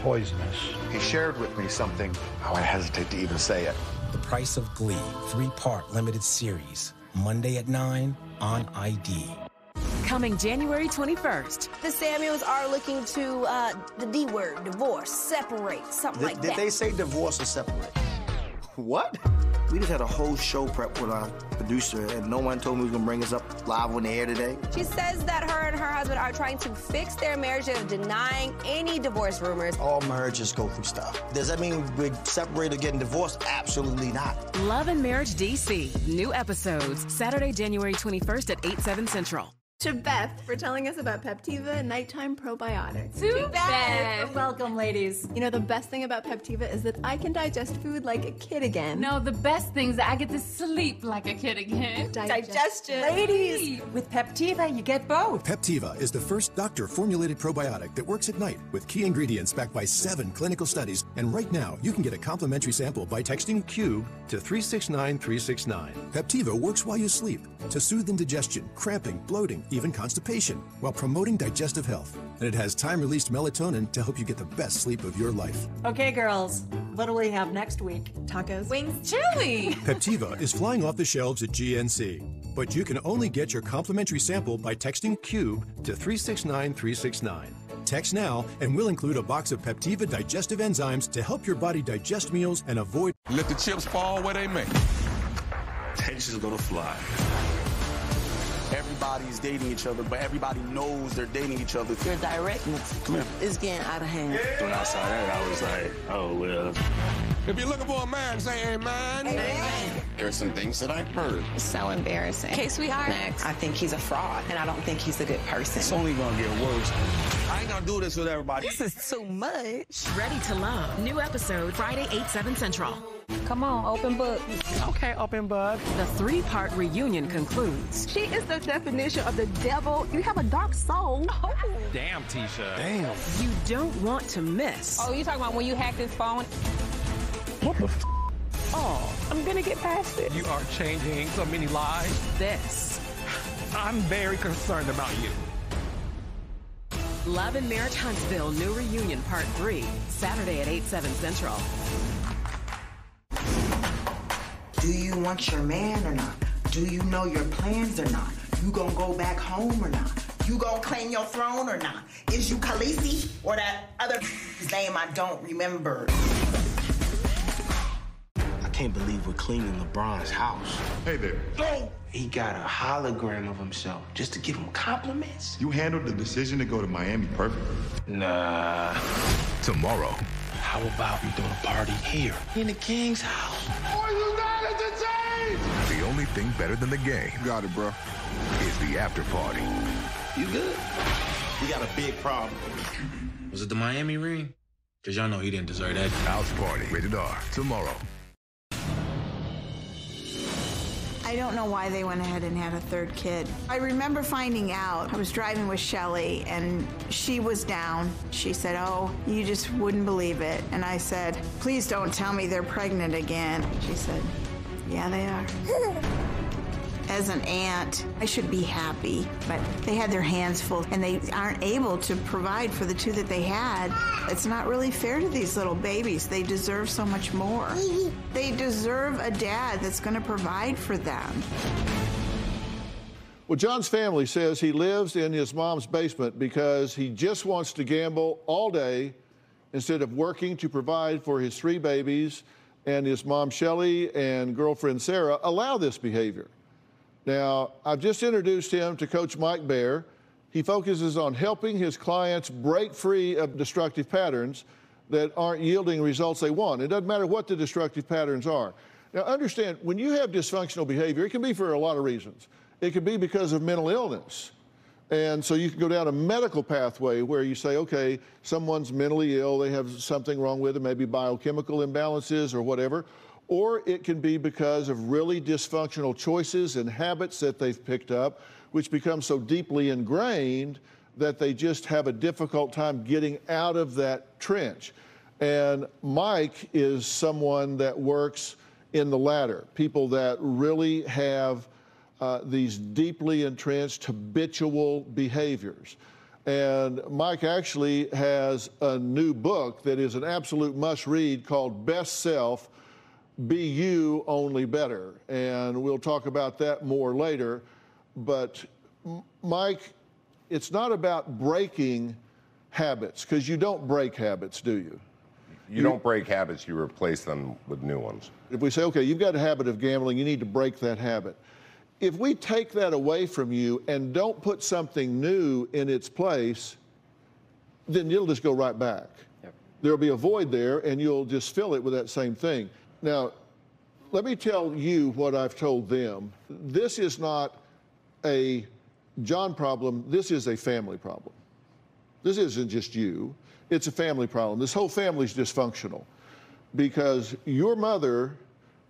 poisonous. He shared with me something. I hesitate to even say it. The Price of Glee, 3-part limited series, Monday at 9 on ID. Coming January 21st. The Samuels are looking to, the D word, divorce, separate, something like that. Did they say divorce or separate? What? We just had a whole show prep with our producer, and no one told me he was going to bring us up live on the air today. She says that her and her husband are trying to fix their marriage and denying any divorce rumors. All marriages go through stuff. Does that mean we're separated or getting divorced? Absolutely not. Love and Marriage DC. New episodes, Saturday, January 21st at 8/7 Central. To Beth for telling us about Peptiva Nighttime Probiotics. To Beth! Welcome, ladies. You know, the best thing about Peptiva is that I can digest food like a kid again. No, the best thing is that I get to sleep like a kid again. Digestion. Ladies! With Peptiva, you get both. Peptiva is the first doctor-formulated probiotic that works at night with key ingredients backed by 7 clinical studies. And right now, you can get a complimentary sample by texting CUBE to 369-369. Peptiva works while you sleep to soothe indigestion, cramping, bloating, even constipation, while promoting digestive health. And it has time-released melatonin to help you get the best sleep of your life. Okay, girls, what do we have next week? Tacos? Wings? Chili! Peptiva is flying off the shelves at GNC, but you can only get your complimentary sample by texting CUBE to 369-369. Text now, and we'll include a box of Peptiva digestive enzymes to help your body digest meals and avoid... Let the chips fall where they may. Tension's gonna fly. everybody's dating each other, but everybody knows they're dating each other. Your directness is getting out of hand. When I saw that, I was like, oh, well. If you're looking for a man, say amen. Amen. There are some things that I've heard. It's so embarrassing. Okay, sweetheart. Next. I think he's a fraud, and I don't think he's a good person. It's only gonna get worse. I ain't gonna do this with everybody. This is too much. Ready to Love. New episode Friday, 8/7 Central. Come on, open book. Okay, open book. The 3-part reunion concludes. She is the definition of the devil. You have a dark soul. Oh. Damn, Tisha. Damn. You don't want to miss. Oh, you talking about when you hacked his phone? What the f? Oh, I'm gonna get past it. You are changing so many lives. This. I'm very concerned about you. Love and Marriage Huntsville New Reunion Part 3. Saturday at 8/7 Central. Do you want your man or not? Do you know your plans or not? You gonna go back home or not? You gonna claim your throne or not? Is you Khaleesi or that other name I don't remember? I can't believe we're cleaning LeBron's house. Hey there. Oh! He got a hologram of himself just to give him compliments. You handled the decision to go to Miami perfectly. Nah. Tomorrow. How about we throw the party here in the King's house? Are you not entertained? The only thing better than the game. Got it, bro. Is the after party. You good? We got a big problem. Was it the Miami ring? Because y'all know he didn't deserve that. House Party. Rated R. Tomorrow. I don't know why they went ahead and had a third kid. I remember finding out. I was driving with Shelly, and she was down. She said, oh, you just wouldn't believe it. And I said, please don't tell me they're pregnant again. She said, yeah, they are. As an aunt, I should be happy, but they had their hands full, and they aren't able to provide for the two that they had. It's not really fair to these little babies. They deserve so much more. They deserve a dad that's going to provide for them. Well, John's family says he lives in his mom's basement because he just wants to gamble all day instead of working to provide for his 3 babies, and his mom, Shelly, and girlfriend, Sarah, allow this behavior. Now, I've just introduced him to Coach Mike Baer. He focuses on helping his clients break free of destructive patterns that aren't yielding results they want. It doesn't matter what the destructive patterns are. Now, understand, when you have dysfunctional behavior, it can be for a lot of reasons. It could be because of mental illness. And so you can go down a medical pathway where you say, okay, someone's mentally ill, they have something wrong with them, maybe biochemical imbalances or whatever. Or it can be because of really dysfunctional choices and habits that they've picked up, which become so deeply ingrained that they just have a difficult time getting out of that trench. And Mike is someone that works in the latter, people that really have these deeply entrenched habitual behaviors. And Mike actually has a new book that is an absolute must-read called Best Self, Be You, Only Better. And we'll talk about that more later. But Mike, it's not about breaking habits, because you don't break habits, do you? You don't break habits, you replace them with new ones. If we say, okay, you've got a habit of gambling, you need to break that habit. If we take that away from you and don't put something new in its place, then you'll just go right back. Yep. There'll be a void there, and you'll just fill it with that same thing. Now, let me tell you what I've told them. This is not a John problem. This is a family problem. This isn't just you. It's a family problem. This whole family's dysfunctional because your mother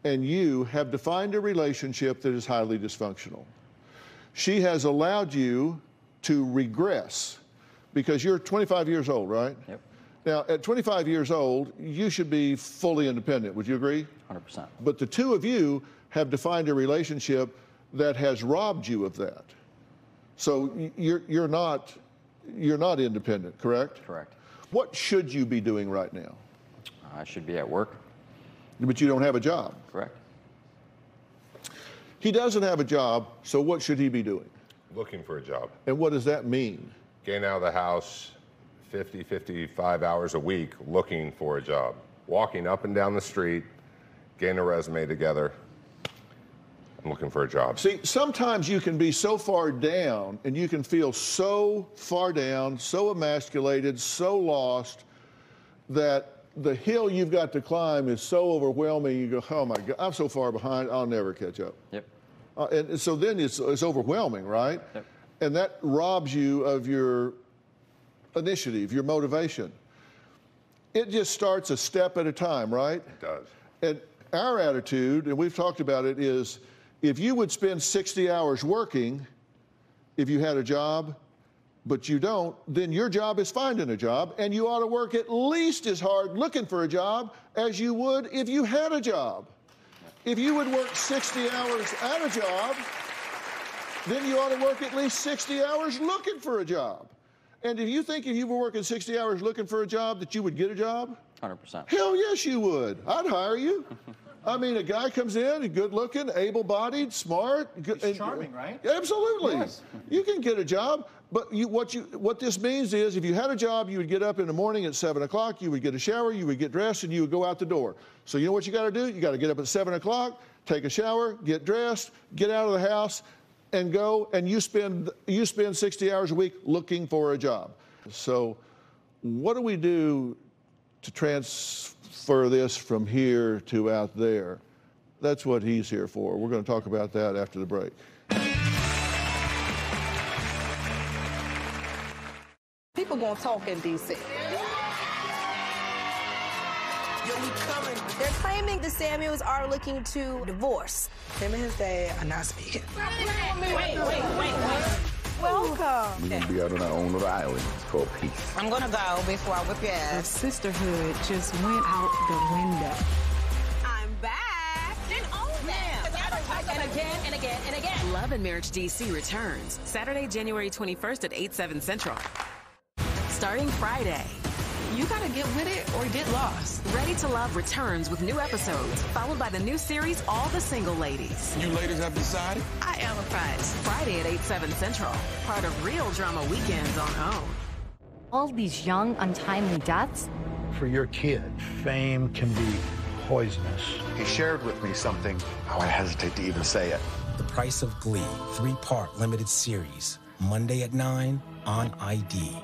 and you have defined a relationship that is highly dysfunctional. She has allowed you to regress because you're 25 years old, right? Yep. Now, at 25 years old, you should be fully independent. Would you agree? 100%. But the two of you have defined a relationship that has robbed you of that. So you're not independent, correct? Correct. What should you be doing right now? I should be at work. But you don't have a job. Correct. He doesn't have a job, so what should he be doing? Looking for a job. And what does that mean? Getting out of the house 50, 55 hours a week looking for a job. Walking up and down the street, getting a resume together. I'm looking for a job. See, sometimes you can be so far down and you can feel so far down, so emasculated, so lost that the hill you've got to climb is so overwhelming. You go, oh my God, I'm so far behind, I'll never catch up. Yep. And so then it's overwhelming, right? Yep. And that robs you of your initiative, your motivation. It just starts a step at a time, right? It does. And our attitude, and we've talked about it, is if you would spend 60 hours working, if you had a job, but you don't, then your job is finding a job, and you ought to work at least as hard looking for a job as you would if you had a job. If you would work 60 hours at a job, then you ought to work at least 60 hours looking for a job. And if you think if you were working 60 hours looking for a job that you would get a job? 100%. Hell yes, you would. I'd hire you. I mean, a guy comes in, good looking, able-bodied, smart. He's charming, right? Absolutely. Yes. You can get a job, but what this means is if you had a job, you would get up in the morning at 7 o'clock, you would get a shower, you would get dressed, and you would go out the door. So you know what you got to do? You got to get up at 7 o'clock, take a shower, get dressed, get out of the house, and go, and you spend 60 hours a week looking for a job. So what do we do to transfer this from here to out there? That's what he's here for. We're going to talk about that after the break. People gonna talk in D.C. They're claiming the Samuels are looking to divorce. Him and his dad are not speaking. Wait. Welcome. We're gonna be out on our own little island. It's called peace. I'm gonna go before I whip your The ass. sisterhood just went out the window. I'm back. Then own them. And again, and again, and again. Love and Marriage DC returns Saturday, January 21st at 8/7 Central. Starting Friday. You gotta get with it or get lost. Ready to Love returns with new episodes, followed by the new series, All the Single Ladies. You ladies have decided? I am a prize. Friday at 8/7 Central. Part of Real Drama Weekends on OWN. All these young, untimely deaths. For your kid, fame can be poisonous. He shared with me something, how I hesitate to even say it. The Price of Glee, 3-part limited series. Monday at 9 on ID.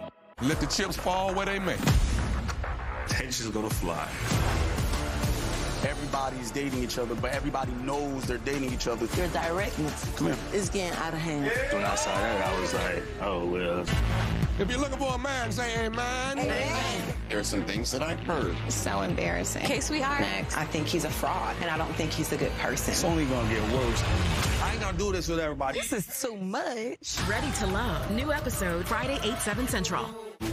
Let the chips fall where they may. Tension's gonna fly. Everybody's dating each other, but everybody knows they're dating each other. Your directness is getting out of hand. When I saw that, I was like, oh, well. If you're looking for a man, say amen. Amen. There are some things that I heard. It's so embarrassing. Okay, sweetheart. Next. I think he's a fraud, and I don't think he's a good person. It's only gonna get worse. I ain't gonna do this with everybody. This is too much. Ready to Love. New episode Friday, 8/7 Central.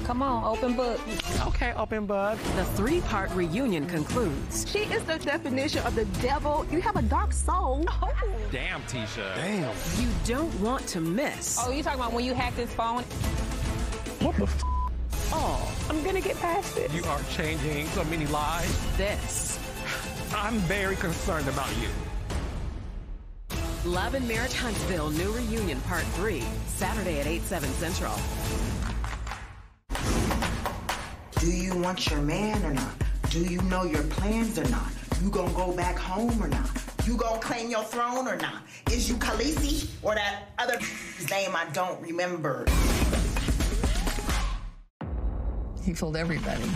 Come on, open book. Okay, open bud. The 3-part reunion concludes. She is the definition of the devil. You have a dark soul. Oh. Damn, Tisha. Damn. You don't want to miss. Oh, you talking about when you hacked his phone? What the f? Oh, I'm gonna get past it. You are changing so many lives. This. I'm very concerned about you. Love and Marriage Huntsville New Reunion Part 3. Saturday at 8/7 Central. Do you want your man or not? Do you know your plans or not? You gonna go back home or not? You gonna claim your throne or not? Is you Khaleesi or that other name I don't remember? He fooled everybody.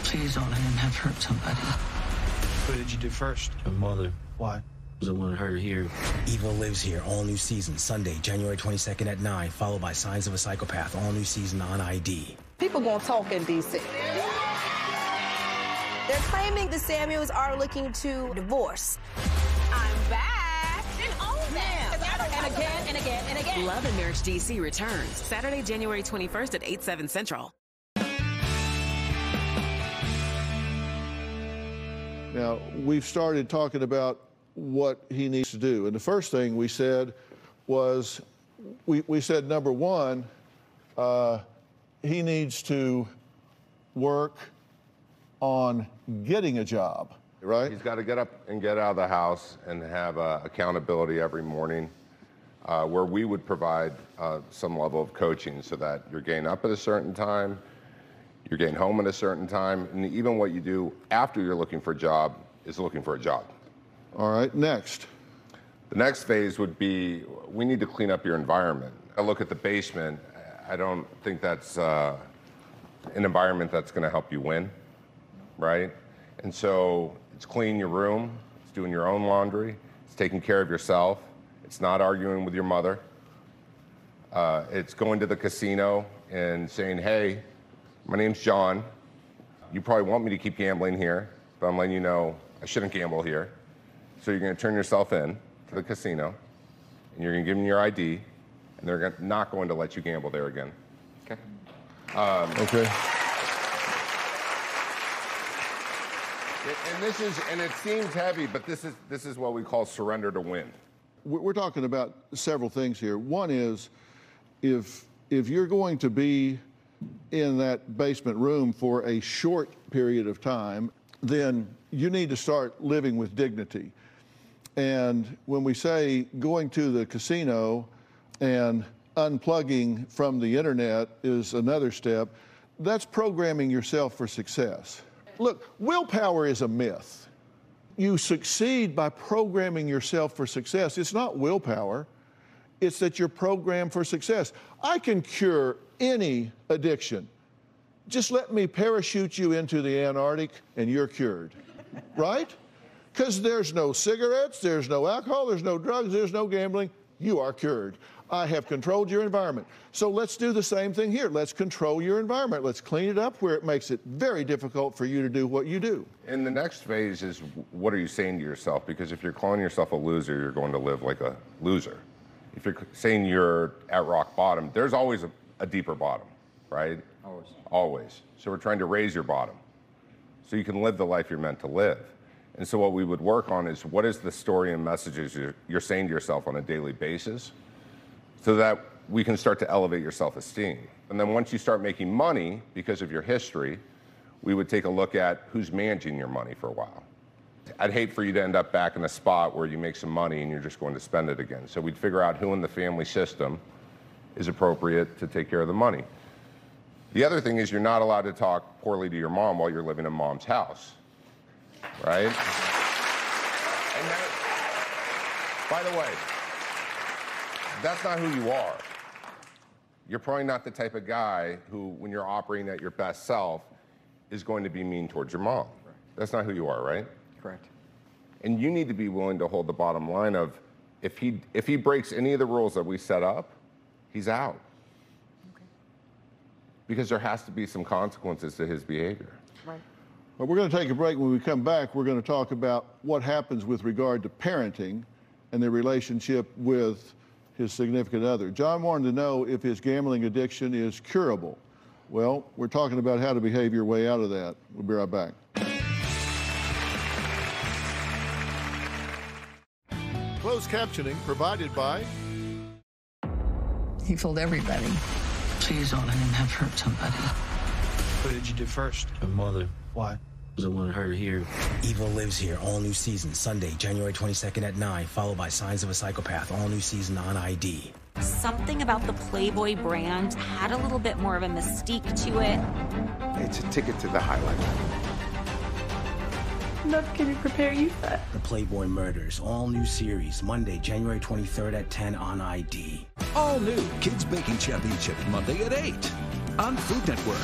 Please don't let him have hurt somebody. What did you do first? My mother. Why? I wanted her to hear. Evil Lives Here, all new season, Sunday, January 22nd at 9, followed by Signs of a Psychopath, all new season on ID. People gonna talk in D.C. They're claiming the Samuels are looking to divorce. I'm back. Then own them. And again, and again, and again. Love and Marriage DC returns Saturday, January 21st at 8/7 Central. Now, we've started talking about what he needs to do. And the first thing we said was, we said, number one, he needs to work on getting a job, right? He's got to get up and get out of the house and have accountability every morning, where we would provide some level of coaching so that you're getting up at a certain time, you're getting home at a certain time, and even what you do after you're looking for a job is looking for a job. All right, next. The next phase would be, we need to clean up your environment. I look at the basement, I don't think that's an environment that's gonna help you win, right? And so it's cleaning your room, it's doing your own laundry, it's taking care of yourself, it's not arguing with your mother, it's going to the casino and saying, hey, my name's John, you probably want me to keep gambling here, but I'm letting you know I shouldn't gamble here. So you're gonna turn yourself in to the casino, and you're gonna give them your ID, and they're not going to let you gamble there again. Okay. Okay. And it seems heavy, but this is what we call surrender to win. We're talking about several things here. One is, if you're going to be in that basement room for a short period of time, then you need to start living with dignity. And when we say going to the casino and unplugging from the internet is another step, that's programming yourself for success. Look, willpower is a myth. You succeed by programming yourself for success. It's not willpower, it's that you're programmed for success. I can cure any addiction. Just let me parachute you into the Antarctic and you're cured, right? Because there's no cigarettes, there's no alcohol, there's no drugs, there's no gambling. You are cured. I have controlled your environment. So let's do the same thing here. Let's control your environment. Let's clean it up where it makes it very difficult for you to do what you do. And the next phase is, what are you saying to yourself? Because if you're calling yourself a loser, you're going to live like a loser. If you're saying you're at rock bottom, there's always a deeper bottom, right? Always. Always. So we're trying to raise your bottom so you can live the life you're meant to live. And so what we would work on is, what is the story and messages you're saying to yourself on a daily basis, so that we can start to elevate your self-esteem. And then once you start making money because of your history, we would take a look at who's managing your money for a while. I'd hate for you to end up back in a spot where you make some money and you're just going to spend it again. So we'd figure out who in the family system is appropriate to take care of the money. The other thing is, you're not allowed to talk poorly to your mom while you're living in mom's house, right? And that, by the way, that's not who you are. You're probably not the type of guy who, when you're operating at your best self, is going to be mean towards your mom. Right. That's not who you are, right? Correct. And you need to be willing to hold the bottom line of, if he breaks any of the rules that we set up, he's out. Okay. Because there has to be some consequences to his behavior. Right. Well, we're going to take a break. When we come back, we're going to talk about what happens with regard to parenting and the relationship with his significant other. John wanted to know if his gambling addiction is curable. Well, we're talking about how to behave your way out of that. We'll be right back. Closed captioning provided by... He fooled everybody. Please don't let him have hurt somebody. What did you do first? Your mother. Why? Because I wanted her to hear. Evil Lives Here, all new season, Sunday, January 22nd at 9, followed by Signs of a Psychopath, all new season on ID. Something about the Playboy brand had a little bit more of a mystique to it. It's a ticket to the highlight. Enough can you prepare you for? The Playboy Murders, all new series, Monday, January 23rd at 10 on ID. All new Kids Baking Championship, Monday at 8 on Food Network.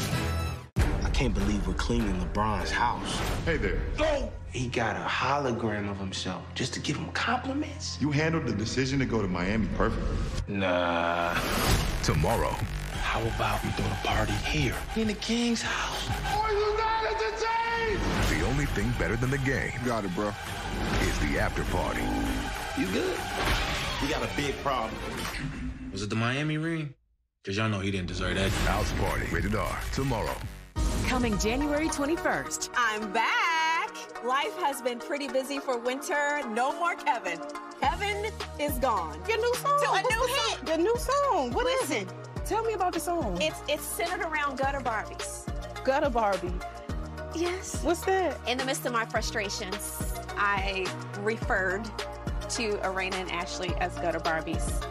I can't believe we're cleaning LeBron's house. Hey there. Go! He got a hologram of himself just to give him compliments. You handled the decision to go to Miami perfectly. Nah. Tomorrow. How about we throw the party here in the King's house? The only thing better than the game. Got it, bro. Is the after party. You good? We got a big problem. Was it the Miami ring? Because y'all know he didn't deserve that. House Party. Rated R. Tomorrow. Coming January 21st. I'm back. Life has been pretty busy for winter. No more Kevin. Kevin is gone. Your new song. A new hit. The new song. What is Listen, it? Tell me about the song. It's centered around gutter Barbies. Gutter Barbie. Yes. What's that? In the midst of my frustrations, I referred to Arena and Ashley as gutter Barbies.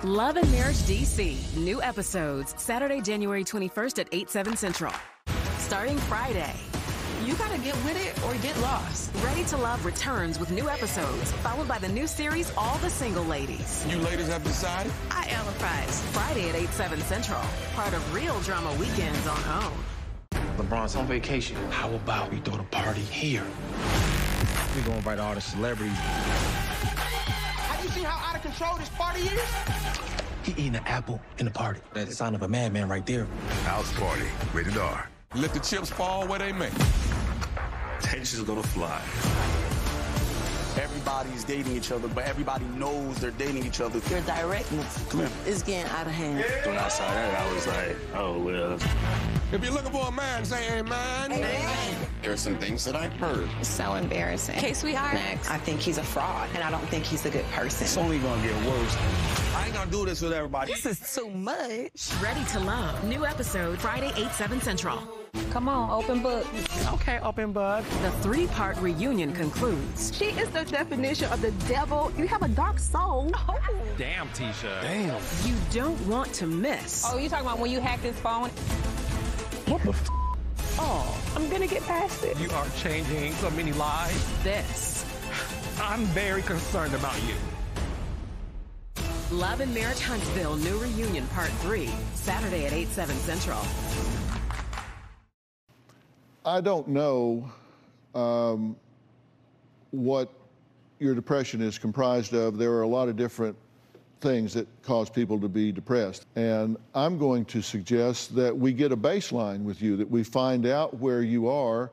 Love and Marriage DC. New episodes Saturday, January 21st at 8/7 Central. Starting Friday. You gotta get with it or get lost. Ready to Love returns with new episodes, followed by the new series, All the Single Ladies. You ladies have decided? I empathize. Friday at 8/7 Central. Part of Real Drama Weekends on OWN. LeBron's on vacation. How about we throw the party here? We're gonna invite all the celebrities. Have you seen how out of control this party is? He eating an apple in the party. That's the sign of a madman right there. House Party, rated R. Let the chips fall where they may. Tension's gonna fly. Everybody's dating each other, but everybody knows they're dating each other. Your directness is getting out of hand. When I saw that, I was like, oh, well. If you're looking for a man, say amen. Amen. There are some things that I've heard. So embarrassing. Okay, sweetheart. Next. I think he's a fraud, and I don't think he's a good person. It's only gonna get worse. I ain't gonna do this with everybody. This is too much. Ready to Love. New episode, Friday, 8/7 Central. Come on, open book. Okay, open bud. The 3-part reunion concludes. She is the definition of the devil. You have a dark soul. Oh. Damn, Tisha. Damn. You don't want to miss. Oh, you talking about when you hacked his phone? What the f? Oh, I'm gonna get past it. You are changing so many lives. This. I'm very concerned about you. Love and Marriage Huntsville New Reunion Part 3, Saturday at 8/7 Central. I don't know what your depression is comprised of. There are a lot of different things that cause people to be depressed. And I'm going to suggest that we get a baseline with you, that we find out where you are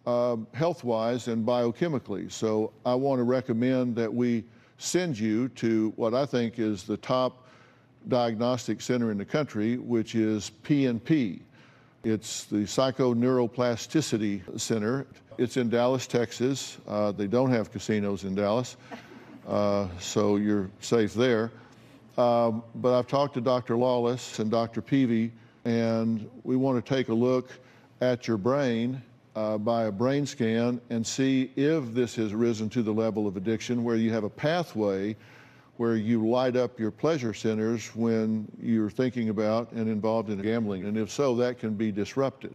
health-wise and biochemically. So I want to recommend that we send you to what I think is the top diagnostic center in the country, which is P&P. It's the Psychoneuroplasticity Center. It's in Dallas, Texas. They don't have casinos in Dallas, so you're safe there. But I've talked to Dr. Lawless and Dr. Peavy, and we want to take a look at your brain by a brain scan and see if this has risen to the level of addiction, where you have a pathway where you light up your pleasure centers when you're thinking about and involved in gambling. And if so, that can be disrupted.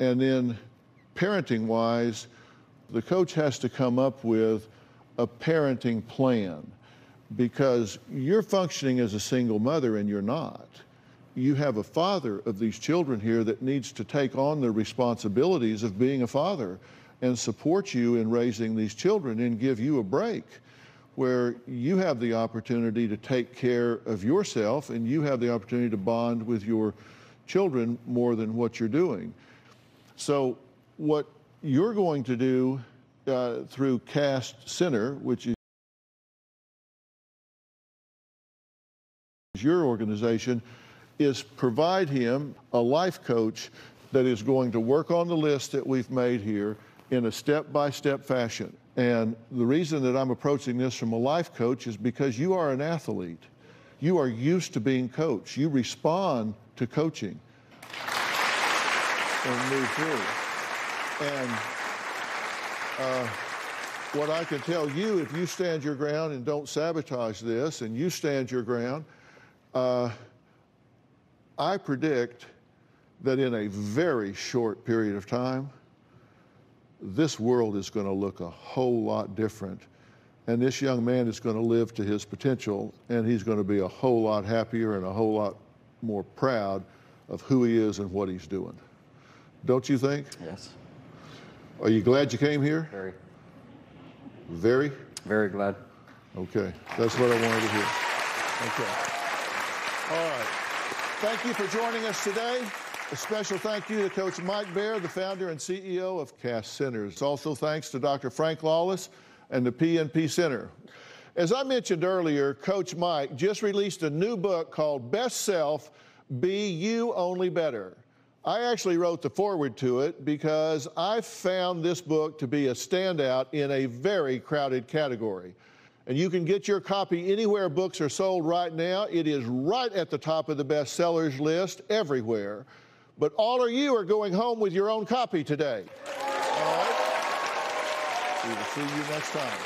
And then parenting-wise, the coach has to come up with a parenting plan, because you're functioning as a single mother and you're not. You have a father of these children here that needs to take on the responsibilities of being a father and support you in raising these children and give you a break, where you have the opportunity to take care of yourself and you have the opportunity to bond with your children more than what you're doing. So what you're going to do through CAST Center, which is your organization, is provide him a life coach that is going to work on the list that we've made here in a step-by-step fashion. And the reason that I'm approaching this from a life coach is because you are an athlete. You are used to being coached. You respond to coaching and move through. And what I can tell you, if you stand your ground and don't sabotage this, and you stand your ground, I predict that in a very short period of time, this world is going to look a whole lot different. And this young man is going to live to his potential, and he's going to be a whole lot happier and a whole lot more proud of who he is and what he's doing. Don't you think? Yes. Are you glad you came here? Very. Very? Very glad. Okay, that's what I wanted to hear. Okay. All right. Thank you for joining us today. A special thank you to Coach Mike Baer, the founder and CEO of CAST Centers. Also thanks to Dr. Frank Lawless and the P&P Center. As I mentioned earlier, Coach Mike just released a new book called Best Self, Be You Only Better. I actually wrote the foreword to it because I found this book to be a standout in a very crowded category. And you can get your copy anywhere books are sold right now. It is right at the top of the bestsellers list everywhere. But all of you are going home with your own copy today. All right? We will see you next time.